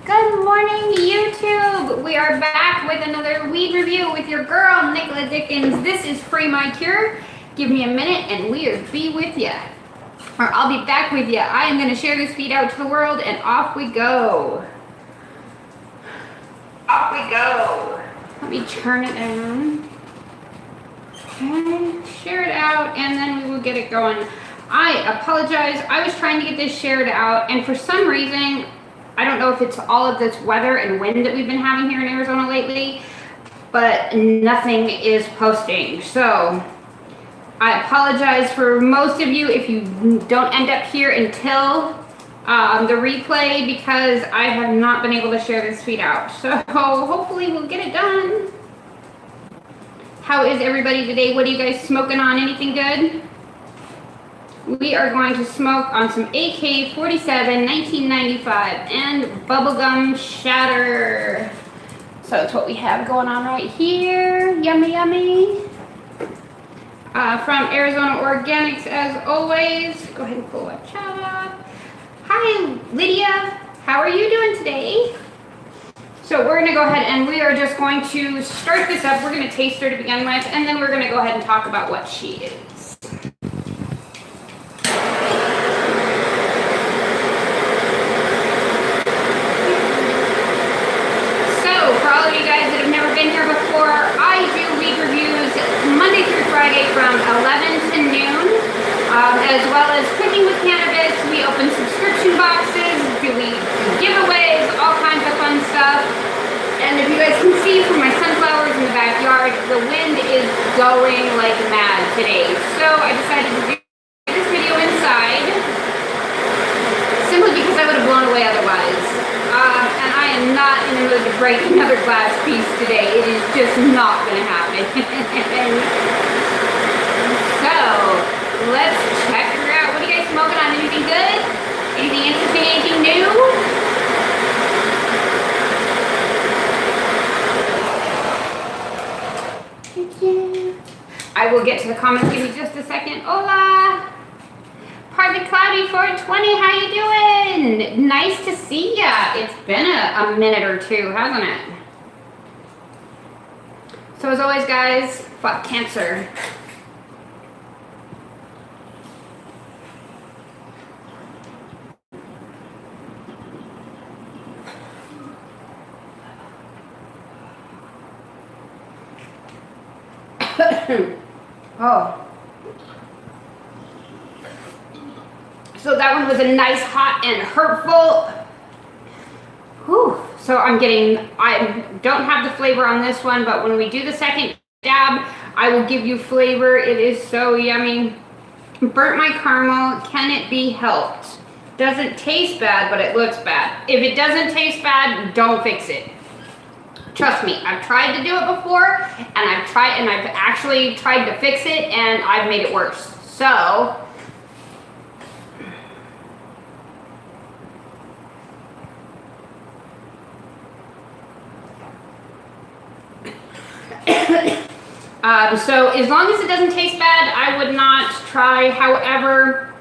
Good morning, YouTube. We are back with another weed review with your girl, Nicola Dickens. This is Free My Cure. Give me a minute and we'll be with you. Or I'll be back with you. I am going to share this feed out to the world and off we go. Off we go. Let me turn it on. Okay, share it out and then we will get it going. I apologize. I was trying to get this shared out and for some reason, I don't know if it's all of this weather and wind that we've been having here in Arizona lately, but nothing is posting. So I apologize for most of you if you don't end up here until the replay because I have not been able to share this feed out. So hopefully we'll get it done. How is everybody today? What are you guys smoking on? Anything good? We are going to smoke on some Ak47 1995 and bubblegum Shatter. So that's what we have going on right here. Yummy, yummy. From Arizona Organics, as always. Go ahead and pull that chat up. Hi, Lydia. How are you doing today? So we're going to go ahead and we are just going to start this up. We're going to taste her to begin with, and then we're going to go ahead and talk about what she is. Been here before. I do weed reviews Monday through Friday from 11 to noon, as well as cooking with cannabis. We open subscription boxes, do giveaways, all kinds of fun stuff. And if you guys can see from my sunflowers in the backyard, the wind is going like mad today. So I decided to do this video inside, simply because I would have blown away otherwise. And I am not in the mood to break another glass piece today. It is just not going to happen. So, let's check her out. What are you guys smoking on? Anything good? Anything interesting? Anything new? I will get to the comments. Give me just a second. Hola! Partly cloudy 420, how you doing? Nice to see ya. It's been a minute or two, hasn't it? So as always, guys, fuck cancer. Oh. So that one was a nice, hot, and hurtful. Whew. So I don't have the flavor on this one, but when we do the second dab, I will give you flavor. It is so yummy. Burnt my caramel. Can it be helped? Doesn't taste bad, but it looks bad. If it doesn't taste bad, don't fix it. Trust me, I've tried to do it before, and I've actually tried to fix it, and I've made it worse. So so as long as it doesn't taste bad, I would not try. However,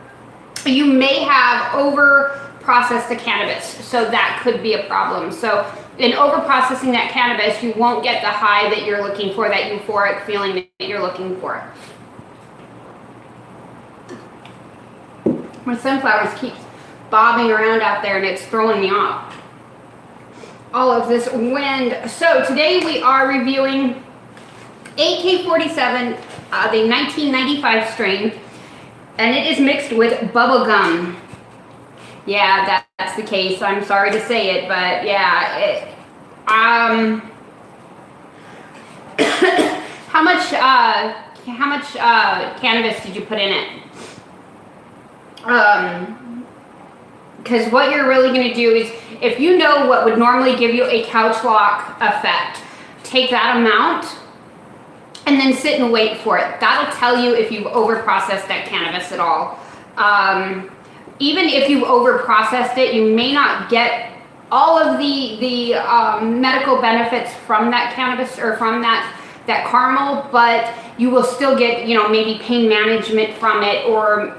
you may have over-processed the cannabis, so that could be a problem. So in over-processing that cannabis, you won't get the high that you're looking for, that euphoric feeling that you're looking for. My sunflowers keep bobbing around out there and it's throwing me off. All of this wind. So today we are reviewing Ak47, the 1995 strain, and it is mixed with bubblegum. Yeah, that's the case. I'm sorry to say it, but yeah. How much cannabis did you put in it? Because what you're really going to do is, if you know what would normally give you a couch lock effect, take that amount and then sit and wait for it. That'll tell you if you've over-processed that cannabis at all. Even if you've over-processed it, you may not get all of the medical benefits from that cannabis or from that caramel, but you will still get, maybe pain management from it or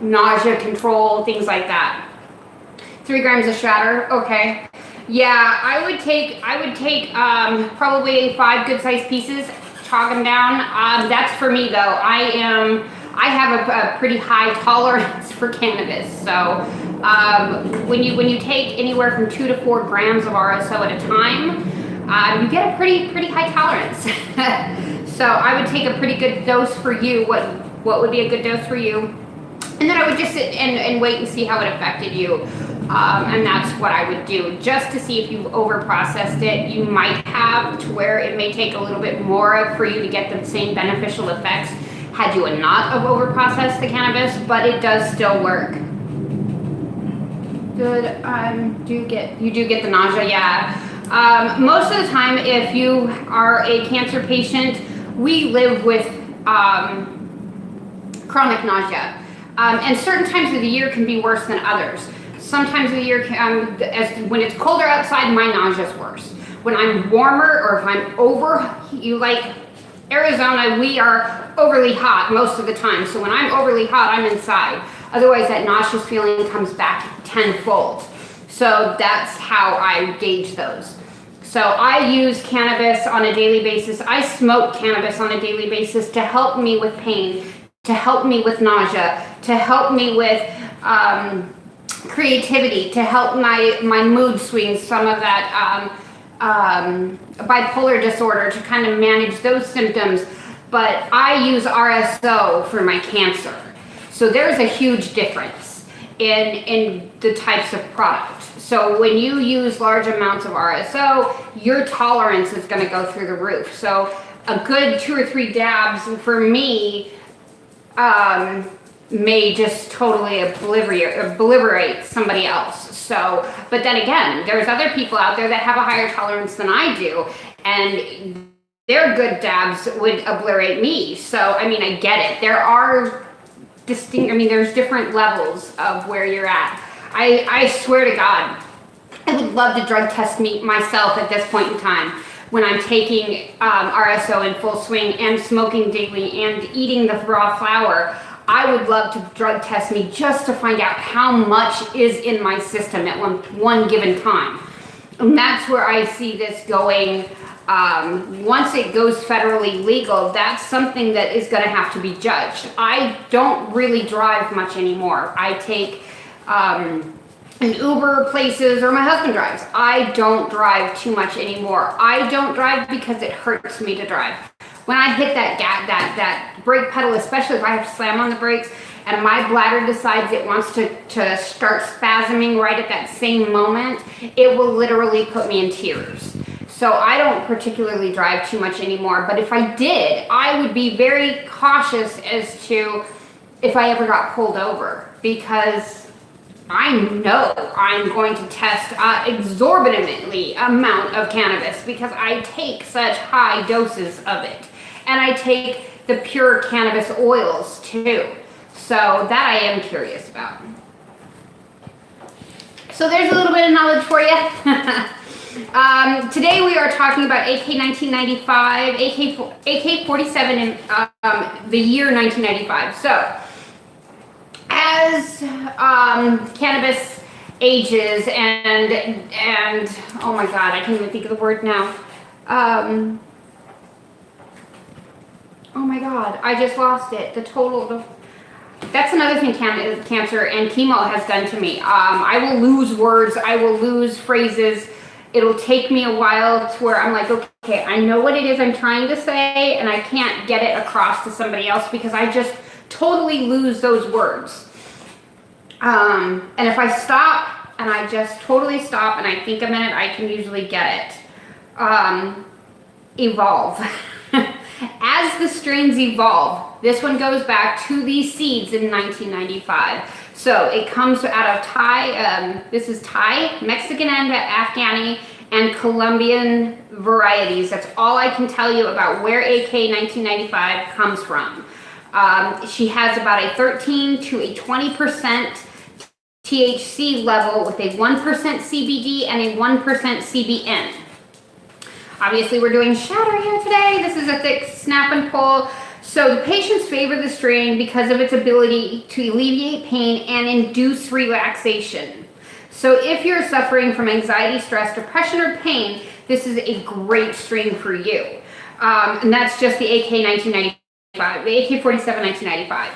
nausea control, things like that. 3 grams of shatter, okay. Yeah, I would take probably 5 good-sized pieces, chalk them down. That's for me though. I have a pretty high tolerance for cannabis. So when you take anywhere from 2 to 4 grams of RSO at a time, you get a pretty high tolerance. So I would take a pretty good dose for you. What would be a good dose for you? And then I would just sit and wait and see how it affected you. And that's what I would do, just to see if you've overprocessed it. You might have, to where it may take a little bit more for you to get the same beneficial effects had you not have overprocessed the cannabis, but it does still work. Good. You do get the nausea, yeah. Most of the time, if you are a cancer patient, we live with chronic nausea. And certain times of the year can be worse than others. Sometimes of the year, when it's colder outside, my nausea is worse. When I'm warmer, or if I'm like Arizona, we are overly hot most of the time. So when I'm overly hot, I'm inside. Otherwise, that nauseous feeling comes back tenfold. So that's how I gauge those. So I use cannabis on a daily basis. I smoke cannabis on a daily basis to help me with pain, to help me with nausea, to help me with creativity, to help my mood swings, some of that bipolar disorder, to kind of manage those symptoms. But I use RSO for my cancer. So there's a huge difference in the types of product. So when you use large amounts of RSO, your tolerance is going to go through the roof. So a good 2 or 3 dabs for me may just totally obliterate somebody else. So, but then again, there's other people out there that have a higher tolerance than I do, and their good dabs would obliterate me. So, I mean, I get it. There are there's different levels of where you're at. I swear to God, I would love to drug test myself at this point in time, when I'm taking RSO in full swing and smoking daily and eating the raw flower. I would love to drug test me just to find out how much is in my system at one given time. And that's where I see this going. Once it goes federally legal, that's something that is going to have to be judged. I don't really drive much anymore. I take an Uber places, or my husband drives. I don't drive too much anymore. I don't drive because it hurts me to drive. When I hit that brake pedal, especially if I have to slam on the brakes and my bladder decides it wants to start spasming right at that same moment, it will literally put me in tears. So I don't particularly drive too much anymore. But if I did, I would be very cautious as to if I ever got pulled over, because I know I'm going to test exorbitantly amount of cannabis, because I take such high doses of it. And I take the pure cannabis oils too. So that I am curious about. So there's a little bit of knowledge for you. Today we are talking about AK-1995, AK-47 in the year 1995. So as cannabis ages and oh my God, I can't even think of the word now. Oh my God, I just lost it. That's another thing cancer and chemo has done to me. I will lose words, I will lose phrases. It'll take me a while to where I'm like, okay, I know what it is I'm trying to say, and I can't get it across to somebody else because I just totally lose those words. And if I stop and I just totally stop and I think a minute, I can usually get it. Evolve. As the strains evolve, this one goes back to these seeds in 1995. So it comes out of Thai, this is Thai, Mexican and Afghani, and Colombian varieties. That's all I can tell you about where AK-1995 comes from. She has about a 13 to a 20% THC level with a 1% CBD and a 1% CBN. Obviously, we're doing Shatter here today. This is a thick snap and pull. So the patients favor the strain because of its ability to alleviate pain and induce relaxation. So if you're suffering from anxiety, stress, depression, or pain, this is a great strain for you. And that's just the AK 1995, the AK47 1995.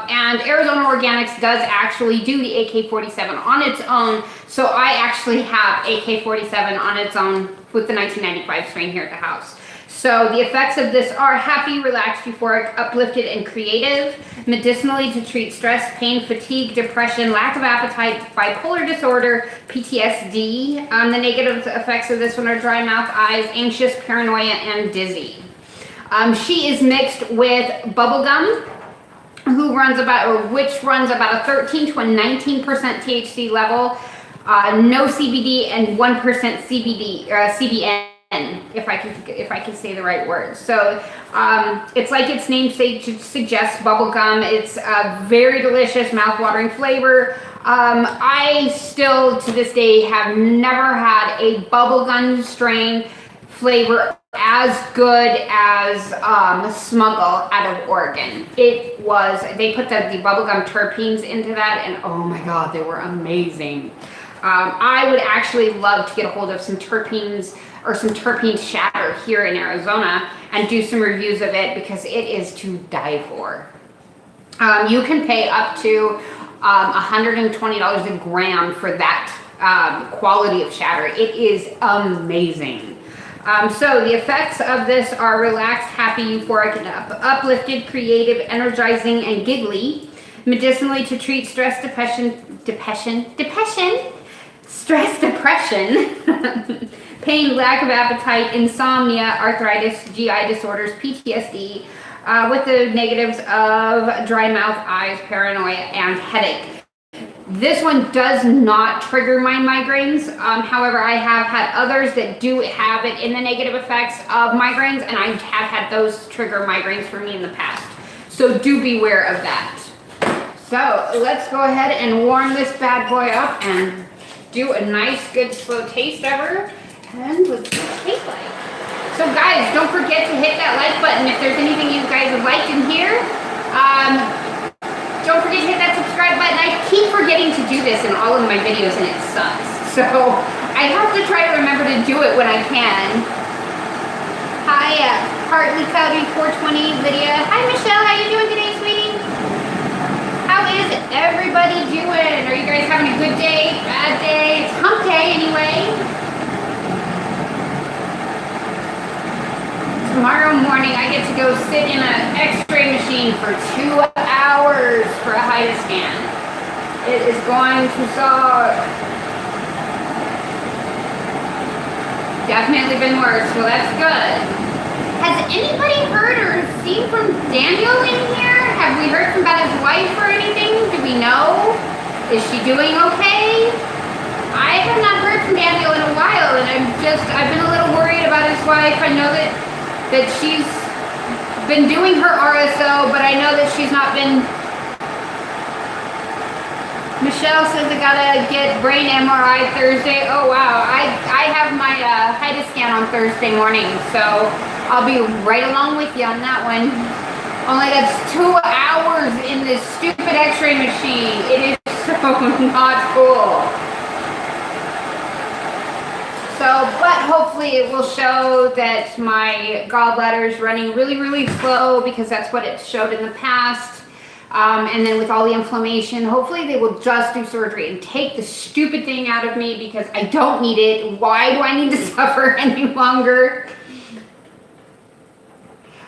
And Arizona Organics does actually do the AK47 on its own. So I actually have AK47 on its own with the 1995 strain here at the house. So the effects of this are happy, relaxed, euphoric, uplifted, and creative. Medicinally to treat stress, pain, fatigue, depression, lack of appetite, bipolar disorder, PTSD. The negative effects of this one are dry mouth, eyes, anxious, paranoia, and dizzy. She is mixed with bubblegum, which runs about a 13 to a 19% THC level, no CBD, and 1% CBN. If I can say the right word. So it's like its name suggests, bubblegum. It's a very delicious, mouth-watering flavor. I still, to this day, have never had a bubblegum strain flavor as good as Smuggle out of Oregon. It was, they put the bubblegum terpenes into that, and oh my God, they were amazing. I would actually love to get a hold of some terpenes or some terpene shatter here in Arizona and do some reviews of it because it is to die for. You can pay up to $120 a gram for that quality of shatter. It is amazing. So the effects of this are relaxed, happy, euphoric, and uplifted, creative, energizing, and giggly. Medicinally to treat stress, stress, depression, pain, lack of appetite, insomnia, arthritis, GI disorders, PTSD, with the negatives of dry mouth, eyes, paranoia, and headache. This one does not trigger my migraines. However, I have had others that do have it in the negative effects of migraines, and I have had those trigger migraines for me in the past. So do beware of that. So let's go ahead and warm this bad boy up and do a nice, good, slow taste of her. And let's see what it tastes like. So guys, don't forget to hit that like button if there's anything you guys have liked in here. Don't forget to hit that subscribe button. I keep forgetting to do this in all of my videos and it sucks. So I have to try to remember to do it when I can. Hi, Partly Cloudy 420 Lydia. Hi Michelle, how you doing today, sweetie? How is everybody doing? Are you guys having a good day, bad day? It's hump day anyway. Tomorrow morning I get to go sit in an x-ray machine for 2 hours for a HIDA scan. It is going to suck. Definitely been worse, so that's good. Has anybody heard or seen from Daniel in here? Have we heard about his wife or anything? Do we know? Is she doing okay? I have not heard from Daniel in a while, and I've been a little worried about his wife. I know that she's been doing her RSO, but I know that she's not been. Michelle says I gotta get brain MRI Thursday. Oh wow, I have my HIDA scan on Thursday morning, so I'll be right along with you on that one. Only that's 2 hours in this stupid x-ray machine. It is so not cool. So, but hopefully it will show that my gallbladder is running really, really slow because that's what it showed in the past. And then with all the inflammation, hopefully they will just do surgery and take the stupid thing out of me because I don't need it. Why do I need to suffer any longer?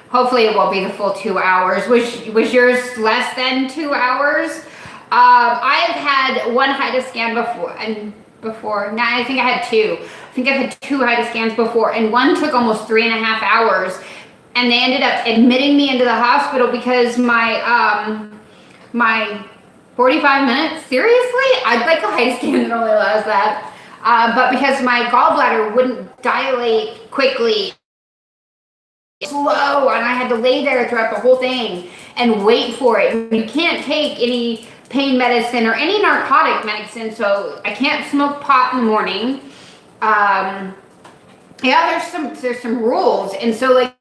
Hopefully it won't be the full 2 hours. Was yours less than 2 hours? I have had one HIDA scan before. Now I think I had two. I think I've had 2 HIDA scans before, and one took almost 3.5 hours. And they ended up admitting me into the hospital because my 45 minutes, seriously? I'd like a HIDA scan that only allows that. But because my gallbladder wouldn't dilate quickly, slow, and I had to lay there throughout the whole thing and wait for it. You can't take any pain medicine or any narcotic medicine, so I can't smoke pot in the morning. Yeah, there's some rules, and so like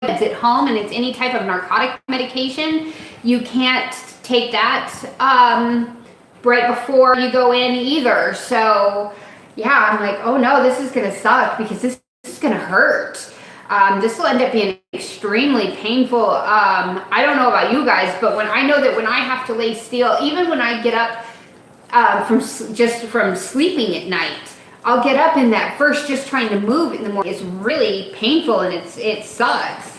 it's at home and it's any type of narcotic medication, you can't take that right before you go in either. So yeah, I'm like, oh no, this is gonna suck because this is gonna hurt. This will end up being extremely painful. I don't know about you guys, but when I know that when I have to lay still, even when I get up from sleeping at night, I'll get up in that first just trying to move in the morning. It's really painful and it sucks.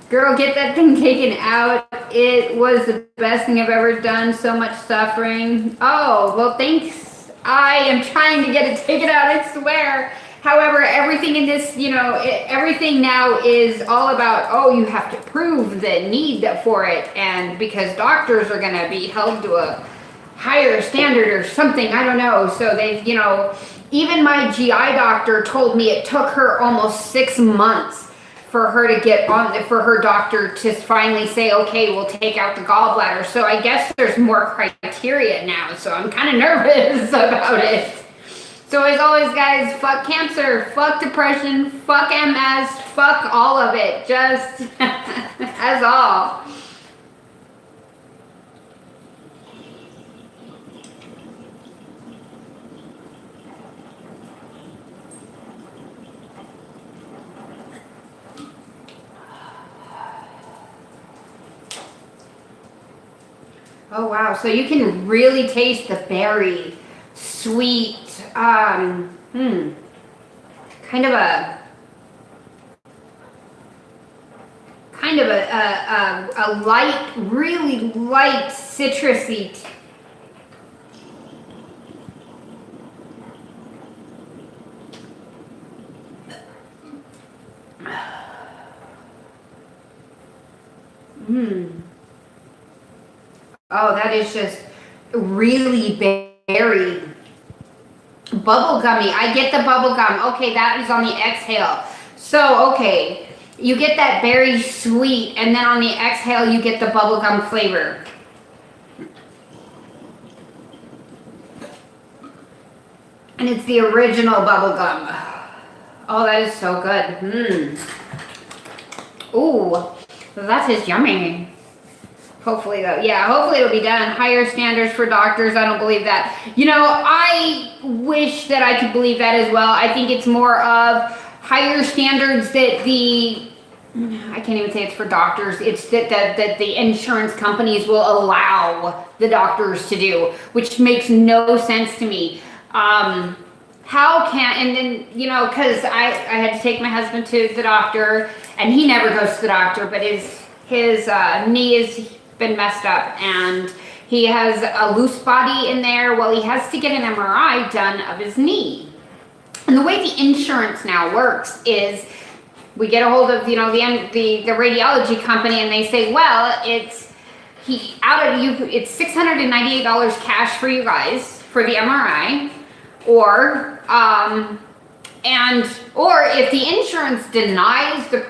Girl, get that thing taken out. It was the best thing I've ever done. So much suffering. Oh, well, thanks. I am trying to get it taken out, I swear. However, everything in this, everything now is all about, oh, you have to prove the need for it. And because doctors are going to be held to a higher standard or something, I don't know. So they've, even my GI doctor told me it took her almost 6 months for her to get on, for her doctor to finally say, okay, we'll take out the gallbladder. So I guess there's more criteria now. So I'm kind of nervous about it. So as always, guys, fuck cancer, fuck depression, fuck MS, fuck all of it. Just as all. Oh wow, so you can really taste the berry, sweet, kind of a light, really light citrusy. Oh, that is just really berry. Bubble gummy. I get the bubble gum. Okay, that is on the exhale. So, okay, you get that berry sweet, and then on the exhale, you get the bubble gum flavor. And it's the original bubble gum. Oh, that is so good. Ooh, that is yummy. Hopefully, though. Yeah, hopefully it'll be done. Higher standards for doctors. I don't believe that. I wish that I could believe that as well. I think it's more of higher standards that I can't even say it's for doctors. It's that the insurance companies will allow the doctors to do, which makes no sense to me. How can, and then, because I had to take my husband to the doctor, and he never goes to the doctor, but his knee is been messed up and he has a loose body in there. Well, he has to get an MRI done of his knee. And the way the insurance now works is we get a hold of, the radiology company and they say, well, it's $698 cash for you guys for the MRI, or if the insurance denies the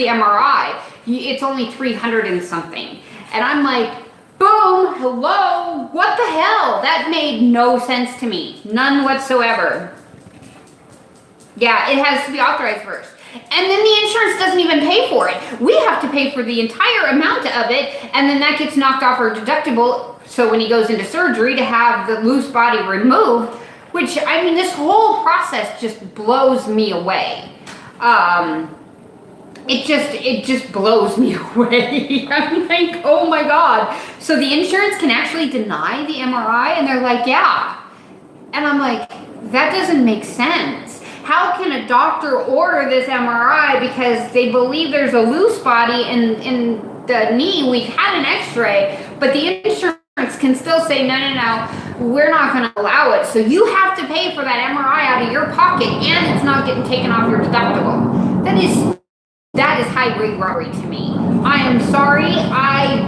MRI, it's only 300 and something. And I'm like, boom, hello, what the hell? That made no sense to me. None whatsoever. Yeah, it has to be authorized first. And then the insurance doesn't even pay for it. We have to pay for the entire amount of it, and then that gets knocked off our deductible. So when he goes into surgery to have the loose body removed, which, this whole process just blows me away. It just blows me away. I'm like, oh my God. So the insurance can actually deny the MRI? And they're like, yeah. And I'm like, that doesn't make sense. How can a doctor order this MRI because they believe there's a loose body in the knee? We've had an x-ray, but the insurance can still say, no, we're not going to allow it. So you have to pay for that MRI out of your pocket, and it's not getting taken off your deductible. That is highway robbery to me. I am sorry. I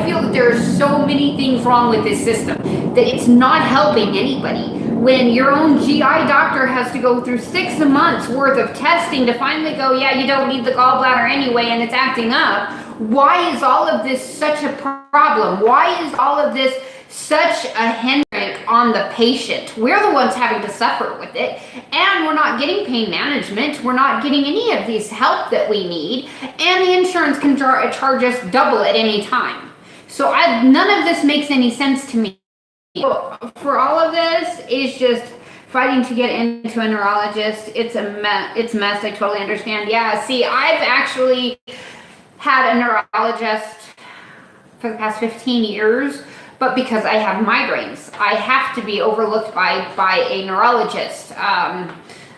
feel that there are so many things wrong with this system that it's not helping anybody. When your own GI doctor has to go through 6 months worth of testing to finally go, yeah, you don't need the gallbladder anyway, and it's acting up. Why is all of this such a problem? Why is all of this such a hindrance on the patient? We're the ones having to suffer with it, and we're not getting pain management. We're not getting any of these help that we need, and the insurance can charge us double at any time. So none of this makes any sense to me. For all of this is just fighting to get into a neurologist. It's a mess. I totally understand. Yeah, see, I've actually had a neurologist for the past 15 years, but because I have migraines, I have to be overlooked by a neurologist.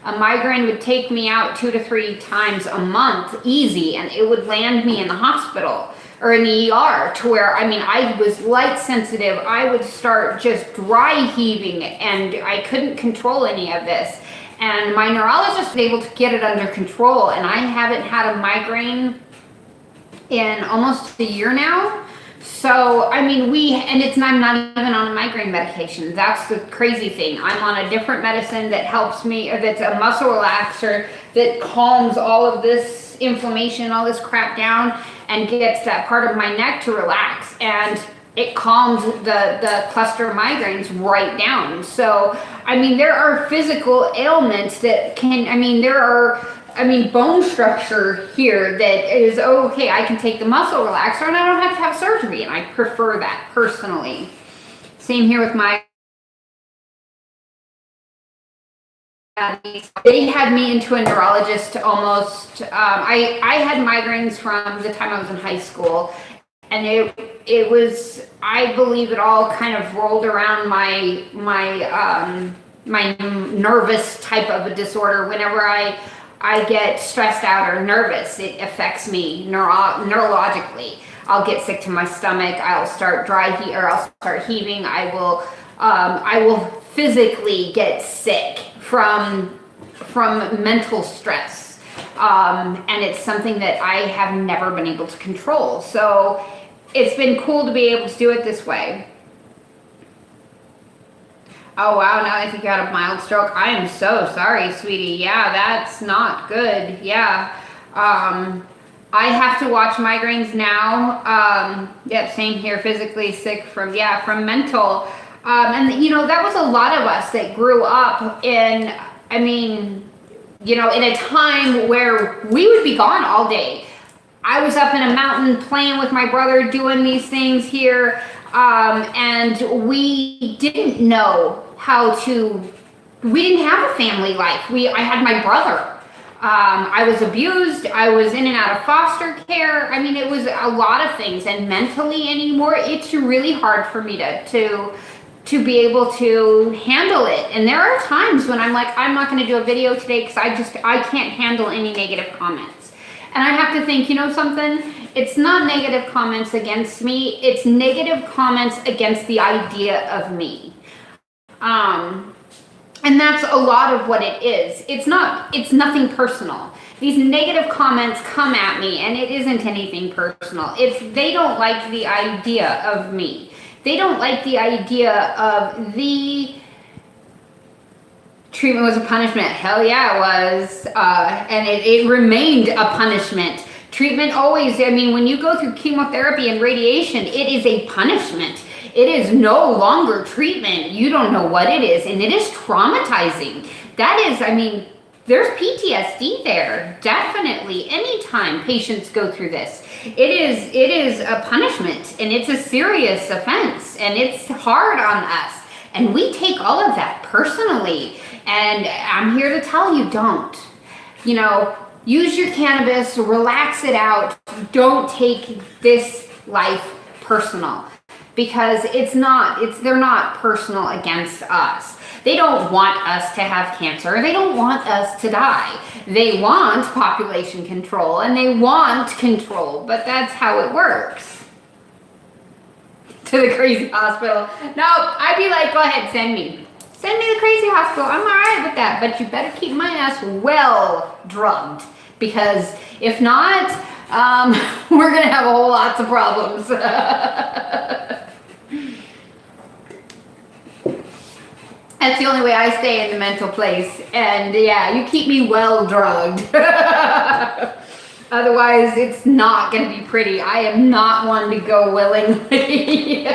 A migraine would take me out 2 to 3 times a month, easy, and it would land me in the hospital or in the ER, to where, I mean, I was light sensitive. I would start just dry heaving, and I couldn't control any of this. And my neurologist was able to get it under control, and I haven't had a migraine in almost a year now. So, I mean, I'm not even on a migraine medication. That's the crazy thing. I'm on a different medicine that helps me, that's a muscle relaxer that calms all of this inflammation, all this crap down, and gets that part of my neck to relax. And it calms the cluster of migraines right down. So, I mean, there are physical ailments that bone structure here that is, okay, I can take the muscle relaxer and I don't have to have surgery, and I prefer that personally. Same here with my, they had me into a neurologist almost, I had migraines from the time I was in high school, and it was, I believe it all kind of rolled around my nervous type of a disorder. Whenever I get stressed out or nervous, it affects me neurologically. I'll get sick to my stomach. I'll start I'll start heaving. I will physically get sick from mental stress. And it's something that I have never been able to control. So it's been cool to be able to do it this way. Oh wow, now I think you had a mild stroke. I am so sorry, sweetie. Yeah, that's not good. Yeah. I have to watch migraines now. Yep, same here, physically sick from mental. And you know, that was a lot of us that grew up in, in a time where we would be gone all day. I was up in a mountain playing with my brother, doing these things here. And we didn't know we didn't have a family life. I had my brother. I was abused. I was in and out of foster care. I mean, it was a lot of things. And mentally anymore, it's really hard for me to be able to handle it. And there are times when I'm like, I'm not going to do a video today because I can't handle any negative comments. And I have to think, something? It's not negative comments against me. It's negative comments against the idea of me. And that's a lot of what it is. It's nothing personal. These negative comments come at me, and it isn't anything personal. They don't like the idea of me. They don't like the idea of the treatment was a punishment. Hell yeah, it was. And it remained a punishment. Treatment always, when you go through chemotherapy and radiation, it is a punishment. It is no longer treatment. You don't know what it is, and it is traumatizing. That is, there's PTSD there, definitely. Anytime patients go through this, it is a punishment, and it's a serious offense, and it's hard on us. And we take all of that personally, and I'm here to tell you, don't. Use your cannabis, relax it out. Don't take this life personal, because they're not personal against us. They don't want us to have cancer. They don't want us to die. They want population control, and they want control, but that's how it works. To the crazy hospital. No, I'd be like, go ahead, send me. Send me to the crazy hospital. I'm all right with that, but you better keep my ass well drugged, because if not, we're going to have a whole lots of problems. That's the only way I stay in the mental place. And yeah, you keep me well drugged. Otherwise, it's not going to be pretty. I am not one to go willingly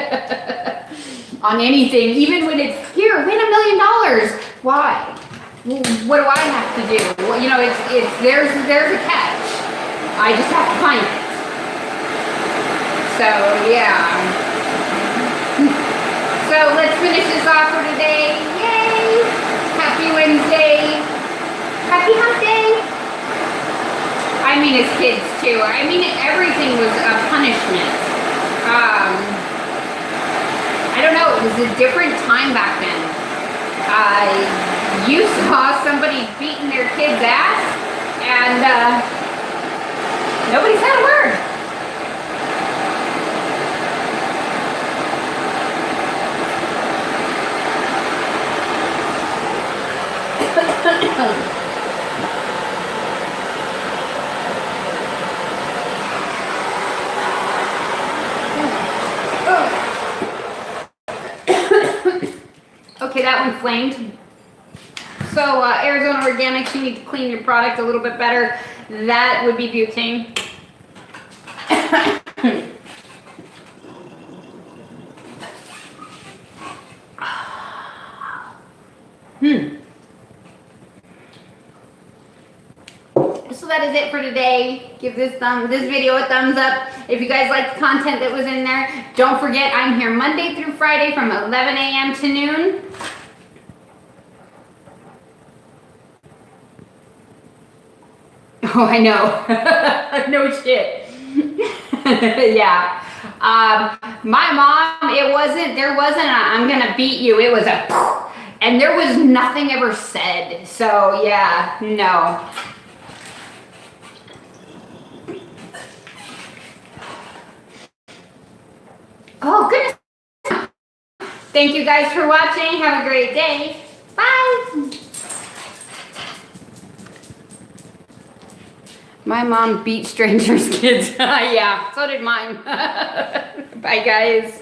on anything, even when it's, here, win $1 million. Why? What do I have to do? Well, there's a catch. I just have to find it. So, yeah. So So let's finish this off for today. Yay! Happy Wednesday. Happy hump day. I mean, as kids too. I mean, everything was a punishment. I don't know. It was a different time back then. You saw somebody beating their kid's ass, and nobody said a word. Okay, that one flamed. So Arizona Organics, you need to clean your product a little bit better. That would be butane. So that is it for today. Give this video a thumbs up if you guys like the content that was in there. Don't forget, I'm here Monday through Friday from 11 a.m. to noon. Oh, I know. No shit. Yeah. My mom, there wasn't a, I'm gonna beat you. It was a, and there was nothing ever said. So yeah, no. Oh, goodness. Thank you guys for watching. Have a great day. Bye. My mom beat strangers' kids. Yeah, so did mine. Bye, guys.